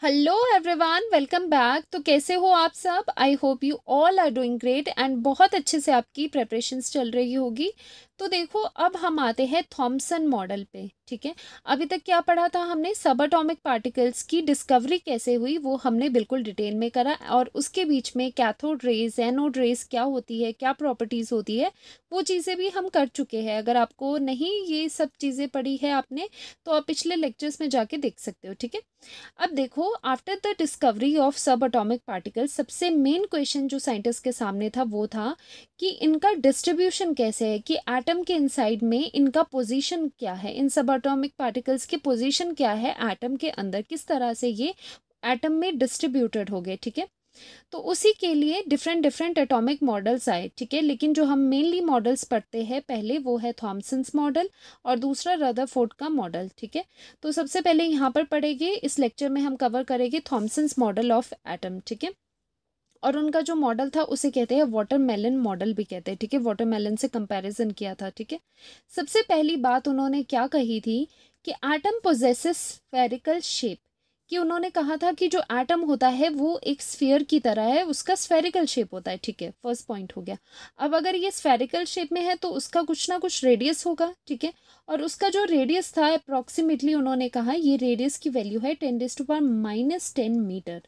Hello everyone, welcome back. तो कैसे हो आप सब? I hope you all are doing great and बहुत अच्छे से आपकी प्रेपरेशंस चल रही होगी। तो देखो, अब हम आते हैं थॉमसन मॉडल पे। ठीक है, अभी तक क्या पढ़ा था हमने? सब एटॉमिक पार्टिकल्स की डिस्कवरी कैसे हुई वो हमने बिल्कुल डिटेल में करा, और उसके बीच में कैथोड रेज, एनोड रेज क्या होती है, क्या प्रॉपर्टीज होती है, वो चीज़ें भी हम कर चुके हैं। अगर आपको नहीं ये सब चीज़ें पढ़ी है आपने, तो आप पिछले लेक्चर्स में जाके देख सकते हो। ठीक है, अब देखो, आफ्टर द डिस्कवरी ऑफ सब एटॉमिक पार्टिकल्स, सबसे मेन क्वेश्चन जो साइंटिस्ट के सामने था वो था कि इनका डिस्ट्रीब्यूशन कैसे है, कि एटम के इनसाइड में इनका पोजीशन क्या है, इन सब एटॉमिक पार्टिकल्स की पोजीशन क्या है एटम के अंदर, किस तरह से ये एटम में डिस्ट्रीब्यूटेड हो गए। ठीक है, तो उसी के लिए डिफरेंट डिफरेंट एटॉमिक मॉडल्स आए। ठीक है, लेकिन जो हम मेनली मॉडल्स पढ़ते हैं पहले वो है थॉमसन्स मॉडल और दूसरा रदरफोर्ड का मॉडल। ठीक है, तो सबसे पहले यहाँ पर पढ़ेंगे, इस लेक्चर में हम कवर करेंगे थॉमसन्स मॉडल ऑफ एटम। ठीक है, और उनका जो मॉडल था उसे कहते हैं वाटरमेलन मॉडल भी कहते हैं। ठीक है, वाटरमेलन से कंपैरिजन किया था। ठीक है, सबसे पहली बात उन्होंने क्या कही थी कि एटम पोजेसेस स्फेरिकल शेप, कि उन्होंने कहा था कि जो एटम होता है वो एक स्फीयर की तरह है, उसका स्फेरिकल शेप होता है। ठीक है, फर्स्ट पॉइंट हो गया। अब अगर ये स्फेरिकल शेप में है तो उसका कुछ ना कुछ रेडियस होगा। ठीक है, और उसका जो रेडियस था अप्रोक्सीमेटली उन्होंने कहा ये रेडियस की वैल्यू है 10⁻⁻10 मीटर।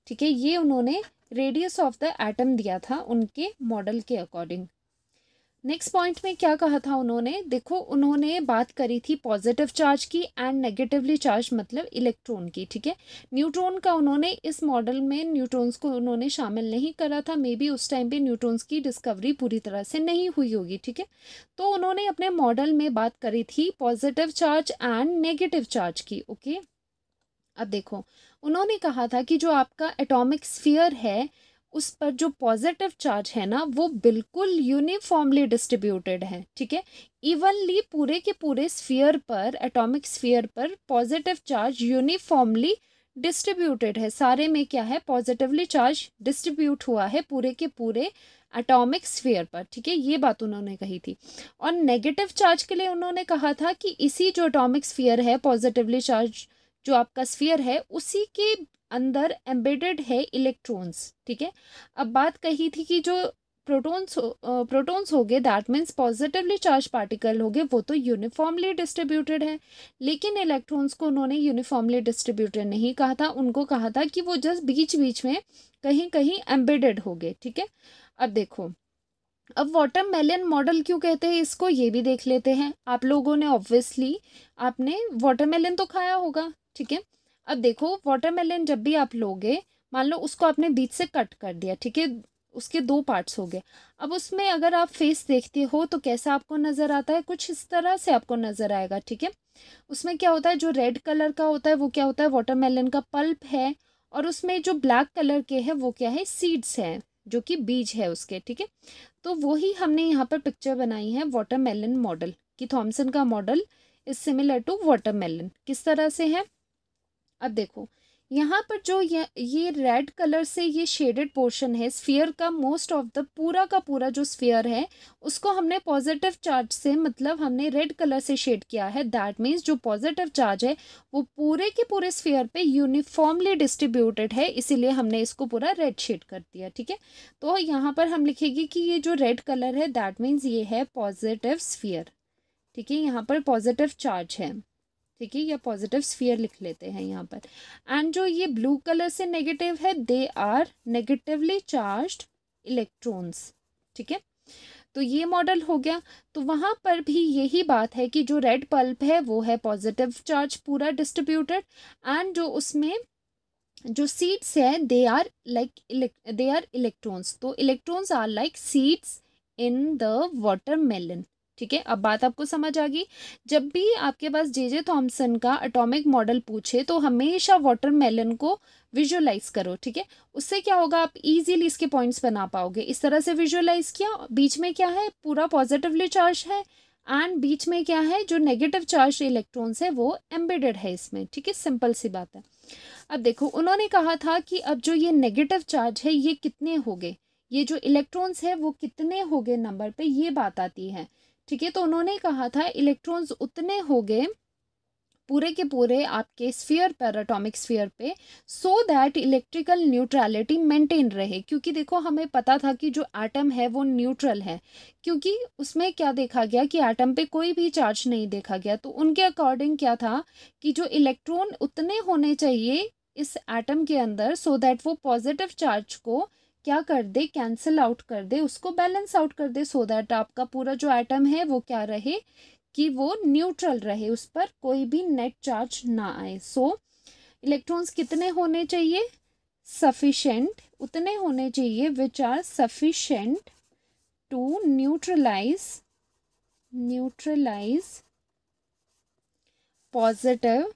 ठीक है, ये उन्होंने रेडियस ऑफ द एटम दिया था उनके मॉडल के अकॉर्डिंग। नेक्स्ट पॉइंट में क्या कहा था उन्होंने? देखो, उन्होंने बात करी थी पॉजिटिव चार्ज की एंड नेगेटिवली चार्ज मतलब इलेक्ट्रॉन की। ठीक है, न्यूट्रॉन का उन्होंने इस मॉडल में न्यूट्रॉन्स को उन्होंने शामिल नहीं करा था, मे बी उस टाइम पे न्यूट्रॉन्स की डिस्कवरी पूरी तरह से नहीं हुई होगी। ठीक है, तो उन्होंने अपने मॉडल में बात करी थी positive charge and negative charge की। ओके, अब देखो, उन्होंने कहा था कि जो आपका एटॉमिक स्फीयर है उस पर जो पॉजिटिव चार्ज है ना वो बिल्कुल यूनिफॉर्मली डिस्ट्रीब्यूटेड है। ठीक है, इवनली पूरे के पूरे स्फीयर पर, एटॉमिक स्फीयर पर पॉजिटिव चार्ज यूनिफॉर्मली डिस्ट्रीब्यूटेड है। सारे में क्या है, पॉजिटिवली चार्ज डिस्ट्रीब्यूट हुआ है पूरे के पूरे एटॉमिक स्फीयर पर। ठीक है, ये बात उन्होंने कही थी। और नेगेटिव चार्ज के लिए उन्होंने कहा था कि इसी जो एटॉमिक स्फीयर है, पॉजिटिवली चार्ज जो आपका स्फीयर है उसी के अंदर एम्बेडेड है इलेक्ट्रॉन्स। ठीक है, अब बात कही थी कि जो प्रोटॉन्स हो गए, that means positively charge particle हो गए, वो तो यूनिफॉर्मली डिस्ट्रीब्यूटेड है। लेकिन इलेक्ट्रॉन्स को उन्होंने यूनिफॉर्मली डिस्ट्रीब्यूटेड नहीं कहा था, उनको कहा था कि वो जस्ट बीच बीच में कहीं कहीं एम्बेडेड हो गए। ठीक है, अब देखो, अब वाटरमेलन मॉडल क्यों कहते हैं इसको ये भी देख लेते हैं। आप लोगों ने ऑब्वियसली आपने वाटरमेलन तो खाया होगा। ठीक है, अब देखो, वाटरमेलन जब भी आप लोगे, मान लो उसको आपने बीच से कट कर दिया। ठीक है, उसके दो पार्ट्स हो गए। अब उसमें अगर आप फेस देखते हो तो कैसा आपको नज़र आता है? कुछ इस तरह से आपको नज़र आएगा। ठीक है, उसमें क्या होता है, जो रेड कलर का होता है वो क्या होता है, वाटरमेलन का पल्प है। और उसमें जो ब्लैक कलर के है वो क्या है, सीड्स हैं, जो कि बीज है उसके। ठीक है, तो वही हमने यहाँ पर पिक्चर बनाई है वाटरमेलन मॉडल कि थॉमसन का model is similar to watermelon. किस तरह से है, अब देखो, यहाँ पर जो ये रेड कलर से ये शेडेड पोर्शन है स्फीयर का, मोस्ट ऑफ द पूरा का पूरा जो स्फीयर है उसको हमने पॉजिटिव चार्ज से, मतलब हमने रेड कलर से शेड किया है। दैट मीन्स जो पॉजिटिव चार्ज है वो पूरे के पूरे स्फीयर पे यूनिफॉर्मली डिस्ट्रीब्यूटेड है, इसीलिए हमने इसको पूरा रेड शेड कर दिया। ठीक है, तो यहाँ पर हम लिखेंगे कि ये जो रेड कलर है दैट मीन्स ये है पॉजिटिव स्फीयर। ठीक है, यहाँ पर पॉजिटिव चार्ज है। ठीक है, या पॉजिटिव स्फीयर लिख लेते हैं यहाँ पर। एंड जो ये ब्लू कलर से नेगेटिव है, they are negatively charged electrons. ठीक है, तो ये मॉडल हो गया। तो वहाँ पर भी यही बात है कि जो रेड पल्प है वो है पॉजिटिव चार्ज पूरा डिस्ट्रीब्यूटेड, एंड जो उसमें जो सीड्स है दे आर इलेक्ट्रॉन्स। तो electrons are like seeds in the watermelon. ठीक है, अब बात आपको समझ आ गई। जब भी आपके पास जे थॉमसन का एटॉमिक मॉडल पूछे तो हमेशा वाटरमेलन को विजुअलाइज करो। ठीक है, उससे क्या होगा, आप इजीली इसके पॉइंट्स बना पाओगे। इस तरह से विजुअलाइज किया, बीच में क्या है, पूरा पॉजिटिवली चार्ज है, एंड बीच में क्या है, जो नेगेटिव चार्ज इलेक्ट्रॉन्स है वो एम्बेडेड है इसमें। ठीक है, सिंपल सी बात है। अब देखो, उन्होंने कहा था कि अब जो ये नेगेटिव चार्ज है ये कितने हो गए, ये जो इलेक्ट्रॉन्स है वो कितने हो गए नंबर पे, ये बात आती है। ठीक है, तो उन्होंने कहा था इलेक्ट्रॉन्स उतने हो गए पूरे के पूरे आपके स्फीयर पर, एटॉमिक स्फीयर पे, so that electrical neutrality maintain रहे। क्योंकि देखो हमें पता था कि जो एटम है वो न्यूट्रल है, क्योंकि उसमें क्या देखा गया कि एटम पे कोई भी चार्ज नहीं देखा गया। तो उनके अकॉर्डिंग क्या था कि जो इलेक्ट्रॉन उतने होने चाहिए इस एटम के अंदर, सो दैट वो पॉजिटिव चार्ज को क्या कर दे, कैंसिल आउट कर दे, उसको बैलेंस आउट कर दे, सो दैट आपका पूरा जो एटम है वो क्या रहे कि वो न्यूट्रल रहे, उस पर कोई भी नेट चार्ज ना आए। सो इलेक्ट्रॉन्स कितने होने चाहिए, सफिशेंट, उतने होने चाहिए which are sufficient to neutralise positive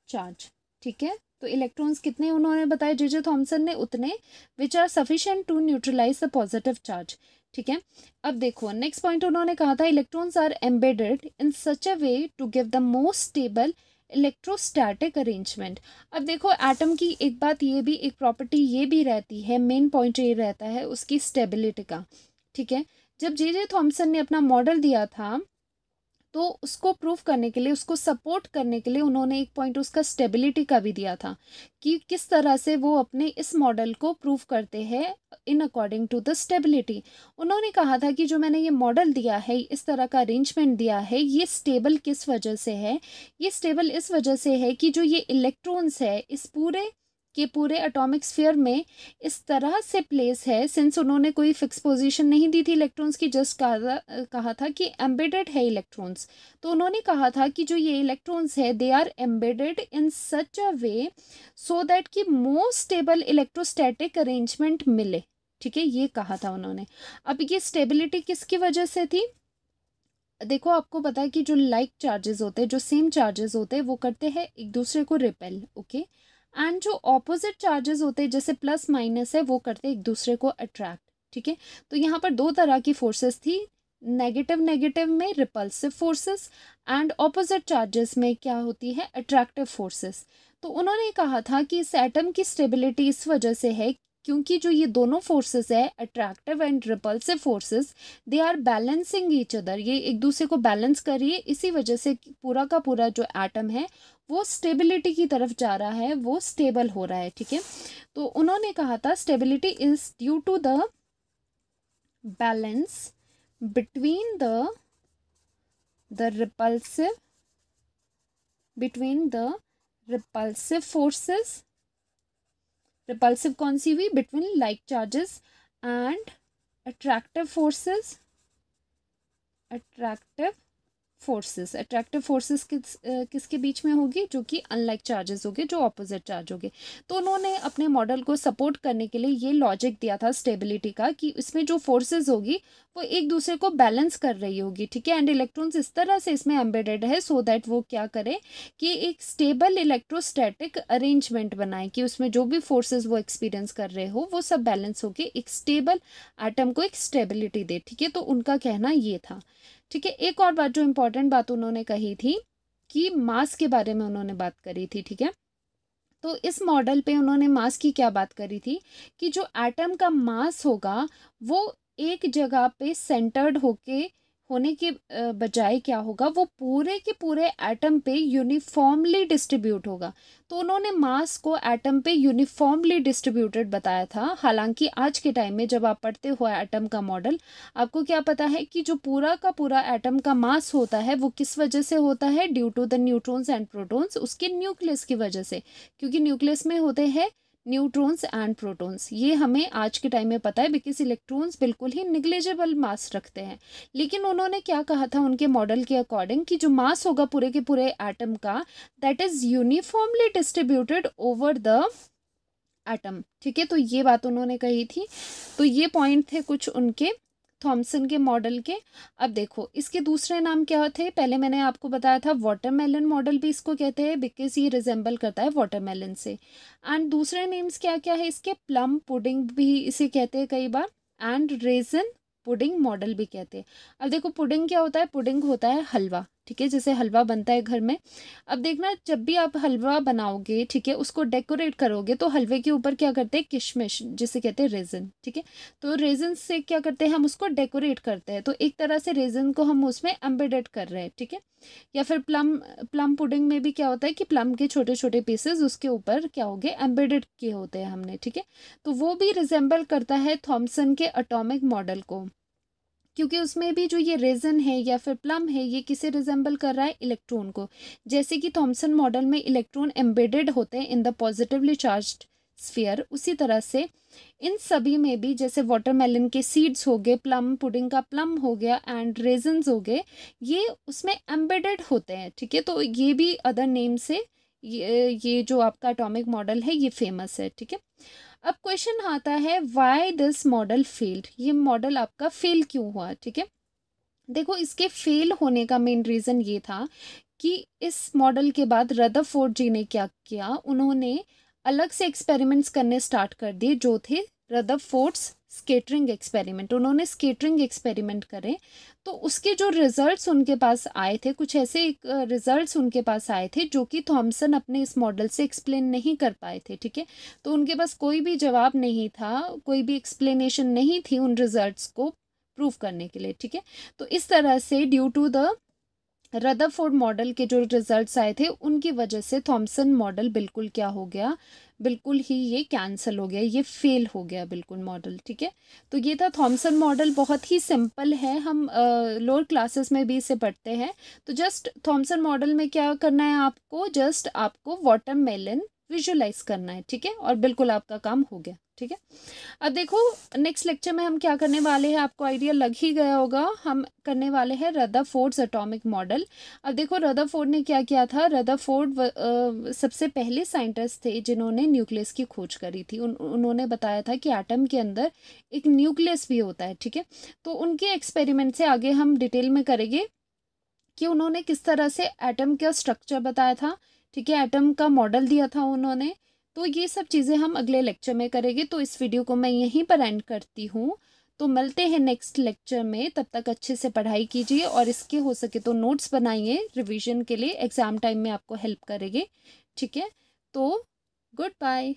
charge. ठीक है, तो इलेक्ट्रॉन्स कितने उन्होंने बताया जे थॉमसन ने, उतने which are sufficient to neutralise the positive charge. ठीक है, अब देखो नेक्स्ट पॉइंट उन्होंने कहा था electrons are embedded in such a way to give the most stable electrostatic arrangement. अब देखो एटम की एक बात ये भी, एक प्रॉपर्टी ये भी रहती है, मेन पॉइंट ये रहता है उसकी स्टेबिलिटी का। ठीक है, जब जे थॉमसन ने अपना मॉडल दिया था तो उसको प्रूव करने के लिए, उसको सपोर्ट करने के लिए उन्होंने एक पॉइंट उसका स्टेबिलिटी का भी दिया था कि किस तरह से वो अपने इस मॉडल को प्रूव करते हैं in according to the stability. उन्होंने कहा था कि जो मैंने ये मॉडल दिया है, इस तरह का अरेंजमेंट दिया है, ये स्टेबल किस वजह से है, ये स्टेबल इस वजह से है कि जो ये इलेक्ट्रॉन्स है इस पूरे के पूरे एटॉमिक स्फीयर में इस तरह से प्लेस है, सिंस उन्होंने कोई फिक्स पोजीशन नहीं दी थी इलेक्ट्रॉन्स की, जस्ट कहा था कि एम्बेडेड है इलेक्ट्रॉन्स। तो उन्होंने कहा था कि जो ये इलेक्ट्रॉन्स है they are embedded in such a way so that कि मोस्ट स्टेबल इलेक्ट्रोस्टैटिक अरेंजमेंट मिले। ठीक है, ये कहा था उन्होंने। अब ये स्टेबिलिटी किसकी वजह से थी, देखो आपको पता है कि जो लाइक चार्जेस होते हैं, जो सेम चार्जेस होते हैं, वो करते हैं एक दूसरे को रिपेल। ओके, एंड जो ऑपोजिट चार्जेस होते हैं जैसे प्लस माइनस है, वो करते हैं एक दूसरे को अट्रैक्ट। ठीक है, तो यहाँ पर दो तरह की फोर्सेस थी, नेगेटिव में repulsive forces and opposite charges में क्या होती है, अट्रैक्टिव फोर्सेस। तो उन्होंने कहा था कि इस एटम की स्टेबिलिटी इस वजह से है क्योंकि जो ये दोनों फोर्सेस है, attractive and repulsive forces, they are balancing each other, ये एक दूसरे को बैलेंस कर रही है। इसी वजह से पूरा का पूरा जो एटम है वो स्टेबिलिटी की तरफ जा रहा है, वो स्टेबल हो रहा है। ठीक है, तो उन्होंने कहा था stability is due to the balance between the repulsive forces. Repulsive कौन सी हुई, between like charges and attractive forces. Attractive forces किसके बीच में होगी, जो कि अनलाइक चार्जेस होंगे, जो ऑपोजिट चार्ज होंगे। तो उन्होंने अपने मॉडल को सपोर्ट करने के लिए ये लॉजिक दिया था स्टेबिलिटी का कि इसमें जो फोर्सेस होगी वो एक दूसरे को बैलेंस कर रही होगी। ठीक है, एंड इलेक्ट्रॉन्स इस तरह से इसमें एम्बेडेड है सो दैट वो क्या करे कि एक स्टेबल इलेक्ट्रोस्टैटिक अरेंजमेंट बनाए, कि उसमें जो भी फोर्सेस वो एक्सपीरियंस कर रहे हो वो सब बैलेंस होके एक स्टेबल एटम को एक स्टेबिलिटी दे। ठीक है, तो उनका कहना ये था। ठीक है, एक और बात जो इम्पोर्टेंट बात उन्होंने कही थी कि मास के बारे में उन्होंने बात करी थी। ठीक है, तो इस मॉडल पे उन्होंने मास की क्या बात करी थी कि जो एटम का मास होगा वो एक जगह पे सेंटर्ड होने के बजाय क्या होगा, वो पूरे के पूरे एटम पे यूनिफॉर्मली डिस्ट्रीब्यूट होगा। तो उन्होंने मास को एटम पे यूनिफॉर्मली डिस्ट्रीब्यूटेड बताया था। हालांकि आज के टाइम में जब आप पढ़ते हो एटम का मॉडल, आपको क्या पता है कि जो पूरा का पूरा एटम का मास होता है वो किस वजह से होता है, due to the neutrons and protons, उसके न्यूक्लियस की वजह से, क्योंकि न्यूक्लियस में होते हैं न्यूट्रॉन्स एंड प्रोटॉन्स। ये हमें आज के टाइम में पता है बिकॉज इलेक्ट्रॉन्स बिल्कुल ही निग्लिजिबल मास रखते हैं। लेकिन उन्होंने क्या कहा था उनके मॉडल के अकॉर्डिंग कि जो मास होगा पूरे के पूरे एटम का, that is uniformly distributed over the atom. ठीक है, तो ये बात उन्होंने कही थी। तो ये पॉइंट थे कुछ उनके थॉमसन के मॉडल के। अब देखो इसके दूसरे नाम क्या थे, पहले मैंने आपको बताया था वाटरमेलन मॉडल भी इसको कहते हैं बिकॉज ये रिजेंबल करता है वाटरमेलन से। एंड दूसरे नेम्स क्या क्या है इसके, प्लम पुडिंग भी इसे कहते हैं कई बार, एंड रेजन पुडिंग मॉडल भी कहते हैं। अब देखो पुडिंग क्या होता है, पुडिंग होता है हलवा। ठीक है, जैसे हलवा बनता है घर में। अब देखना, जब भी आप हलवा बनाओगे, ठीक है, उसको डेकोरेट करोगे तो हलवे के ऊपर क्या करते हैं, किशमिश जिसे कहते हैं रेजिन, ठीक है। तो रेजिन से क्या करते हैं, हम उसको डेकोरेट करते हैं, तो एक तरह से रेजिन को हम उसमें एम्बेडेड कर रहे हैं, ठीक है। या फिर प्लम, प्लम पुडिंग में भी क्या होता है कि प्लम के छोटे छोटे पीसेस उसके ऊपर क्या हो गए, एम्बेडेड किए होते हैं हमने, ठीक है। तो वो भी रिजेंबल करता है थॉमसन के एटॉमिक मॉडल को, क्योंकि उसमें भी जो ये रेजन है या फिर प्लम है, ये किसे रिजेंबल कर रहा है, इलेक्ट्रॉन को। जैसे कि थॉमसन मॉडल में इलेक्ट्रॉन एम्बेडेड होते हैं in the positively charged sphere, उसी तरह से इन सभी में भी, जैसे वाटरमेलन के सीड्स हो गए, प्लम पुडिंग का प्लम हो गया एंड रेजन्स हो गए, ये उसमें एम्बेडेड होते हैं, ठीक है। तो ये भी अदर नेम से ये जो आपका एटॉमिक मॉडल है ये फेमस है, ठीक है। अब क्वेश्चन आता है व्हाई दिस मॉडल फेल्ड, ये मॉडल आपका फेल क्यों हुआ, ठीक है। देखो, इसके फेल होने का मेन रीज़न ये था कि इस मॉडल के बाद रदरफोर्ड जी ने क्या किया, उन्होंने अलग से एक्सपेरिमेंट्स करने स्टार्ट कर दिए जो थे रदरफोर्ड्स स्केटरिंग एक्सपेरिमेंट। उन्होंने स्केटरिंग एक्सपेरिमेंट करे, तो उसके जो रिजल्ट्स उनके पास आए थे, कुछ ऐसे रिजल्ट्स उनके पास आए थे जो कि थॉमसन अपने इस मॉडल से एक्सप्लेन नहीं कर पाए थे, ठीक है। तो उनके पास कोई भी जवाब नहीं था, कोई भी एक्सप्लेनेशन नहीं थी उन रिजल्ट्स को प्रूव करने के लिए, ठीक है। तो इस तरह से due to the Rutherford model के जो रिजल्ट्स आए थे, उनकी वजह से थॉमसन मॉडल बिल्कुल क्या हो गया, बिल्कुल ही ये कैंसिल हो गया, ये फेल हो गया बिल्कुल मॉडल, ठीक है। तो ये था थॉमसन मॉडल, बहुत ही सिंपल है, हम लोअर क्लासेस में भी इसे पढ़ते हैं। तो जस्ट थॉमसन मॉडल में क्या करना है आपको, जस्ट आपको वाटरमेलन विजुलाइज करना है, ठीक है, और बिल्कुल आपका काम हो गया, ठीक है। अब देखो, नेक्स्ट लेक्चर में हम क्या करने वाले हैं, आपको आइडिया लग ही गया होगा, हम करने वाले हैं रदरफोर्ड्स एटॉमिक मॉडल। अब देखो, रदरफोर्ड ने क्या किया था, रदरफोर्ड सबसे पहले साइंटिस्ट थे जिन्होंने न्यूक्लियस की खोज करी थी। उन्होंने बताया था कि एटम के अंदर एक न्यूक्लियस भी होता है, ठीक है। तो उनके एक्सपेरिमेंट से आगे हम डिटेल में करेंगे कि उन्होंने किस तरह से एटम का स्ट्रक्चर बताया था, ठीक है, एटम का मॉडल दिया था उन्होंने। तो ये सब चीज़ें हम अगले लेक्चर में करेंगे। तो इस वीडियो को मैं यहीं पर एंड करती हूँ, तो मिलते हैं नेक्स्ट लेक्चर में। तब तक अच्छे से पढ़ाई कीजिए और इसके हो सके तो नोट्स बनाइए रिवीजन के लिए, एग्ज़ाम टाइम में आपको हेल्प करेंगे, ठीक है। तो गुड बाय।